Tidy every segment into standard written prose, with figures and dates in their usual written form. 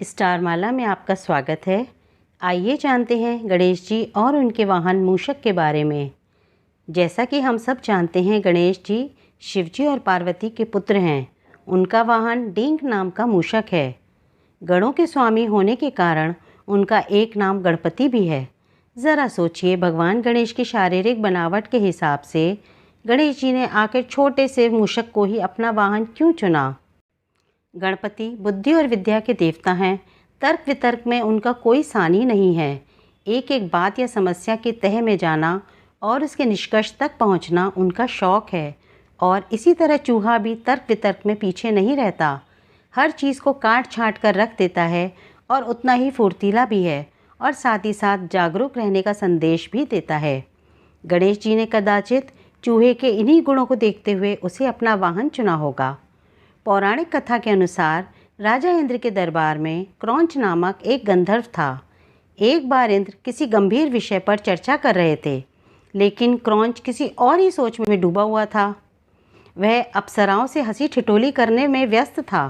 Star माला में आपका स्वागत है। आइए जानते हैं गणेश जी और उनके वाहन मूषक के बारे में। जैसा कि हम सब जानते हैं, गणेश जी शिव जी और पार्वती के पुत्र हैं। उनका वाहन डींग नाम का मूषक है। गणों के स्वामी होने के कारण उनका एक नाम गणपति भी है। ज़रा सोचिए, भगवान गणेश की शारीरिक बनावट के हिसाब से गणेश जी ने आखिर छोटे से मूषक को ही अपना वाहन क्यों चुना। गणपति बुद्धि और विद्या के देवता हैं। तर्क वितर्क में उनका कोई सानी नहीं है। एक एक बात या समस्या की तह में जाना और उसके निष्कर्ष तक पहुंचना उनका शौक है। और इसी तरह चूहा भी तर्क वितर्क में पीछे नहीं रहता। हर चीज़ को काट छाँट कर रख देता है और उतना ही फुर्तीला भी है और साथ ही साथ जागरूक रहने का संदेश भी देता है। गणेश जी ने कदाचित चूहे के इन्हीं गुणों को देखते हुए उसे अपना वाहन चुना होगा। पौराणिक कथा के अनुसार राजा इंद्र के दरबार में क्रौंच नामक एक गंधर्व था। एक बार इंद्र किसी गंभीर विषय पर चर्चा कर रहे थे, लेकिन क्रौंच किसी और ही सोच में डूबा हुआ था। वह अप्सराओं से हंसी ठिठोली करने में व्यस्त था।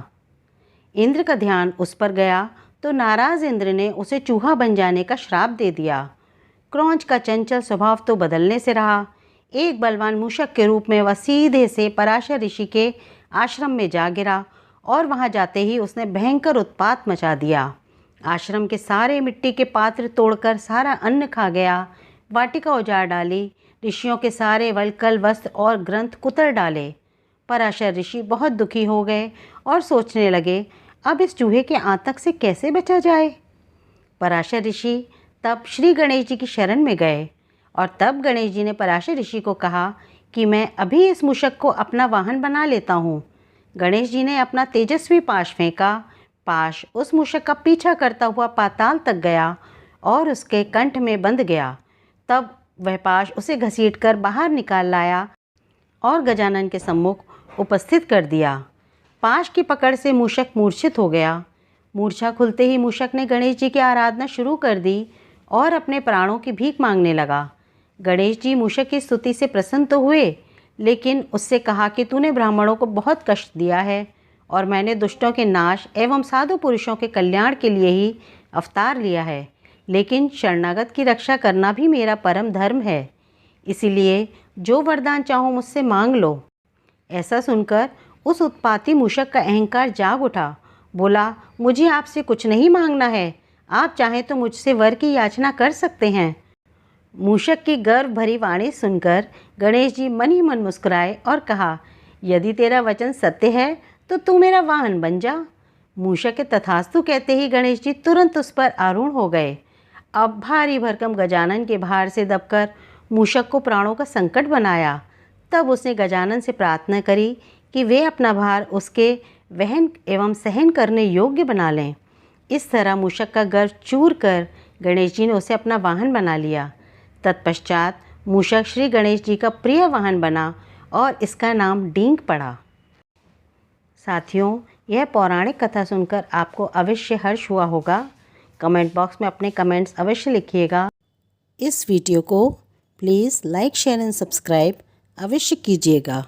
इंद्र का ध्यान उस पर गया तो नाराज इंद्र ने उसे चूहा बन जाने का श्राप दे दिया। क्रौंच का चंचल स्वभाव तो बदलने से रहा। एक बलवान मूषक के रूप में वह सीधे से पराशर ऋषि के आश्रम में जा गिरा और वहां जाते ही उसने भयंकर उत्पात मचा दिया। आश्रम के सारे मिट्टी के पात्र तोड़कर सारा अन्न खा गया, वाटिका उजाड़ डाली, ऋषियों के सारे वल्कल वस्त्र और ग्रंथ कुतर डाले। पराशर ऋषि बहुत दुखी हो गए और सोचने लगे, अब इस चूहे के आतंक से कैसे बचा जाए। पराशर ऋषि तब श्री गणेश जी की शरण में गए और तब गणेश जी ने पराशर ऋषि को कहा कि मैं अभी इस मूषक को अपना वाहन बना लेता हूँ। गणेश जी ने अपना तेजस्वी पाश फेंका। पाश उस मूषक का पीछा करता हुआ पाताल तक गया और उसके कंठ में बंध गया। तब वह पाश उसे घसीटकर बाहर निकाल लाया और गजानन के सम्मुख उपस्थित कर दिया। पाश की पकड़ से मूषक मूर्छित हो गया। मूर्छा खुलते ही मूषक ने गणेश जी की आराधना शुरू कर दी और अपने प्राणों की भीख मांगने लगा। गणेश जी मूषक की स्तुति से प्रसन्न तो हुए, लेकिन उससे कहा कि तूने ब्राह्मणों को बहुत कष्ट दिया है और मैंने दुष्टों के नाश एवं साधु पुरुषों के कल्याण के लिए ही अवतार लिया है, लेकिन शरणागत की रक्षा करना भी मेरा परम धर्म है। इसीलिए जो वरदान चाहो मुझसे मांग लो। ऐसा सुनकर उस उत्पाती मूषक का अहंकार जाग उठा। बोला, मुझे आपसे कुछ नहीं मांगना है, आप चाहें तो मुझसे वर की याचना कर सकते हैं। मूषक की गर्व भरी वाणी सुनकर गणेश जी मन ही मन मुस्कुराए और कहा, यदि तेरा वचन सत्य है तो तू मेरा वाहन बन जा। मूषक के तथास्तु कहते ही गणेश जी तुरंत उस पर आरूढ़ हो गए। अब भारी भरकम गजानन के भार से दबकर मूषक को प्राणों का संकट बनाया। तब उसने गजानन से प्रार्थना करी कि वे अपना भार उसके वहन एवं सहन करने योग्य बना लें। इस तरह मूषक का गर्व चूर कर गणेश जी ने उसे अपना वाहन बना लिया। तत्पश्चात मूषक श्री गणेश जी का प्रिय वाहन बना और इसका नाम डींग पड़ा। साथियों, यह पौराणिक कथा सुनकर आपको अवश्य हर्ष हुआ होगा। कमेंट बॉक्स में अपने कमेंट्स अवश्य लिखिएगा। इस वीडियो को please like, share and subscribe अवश्य कीजिएगा।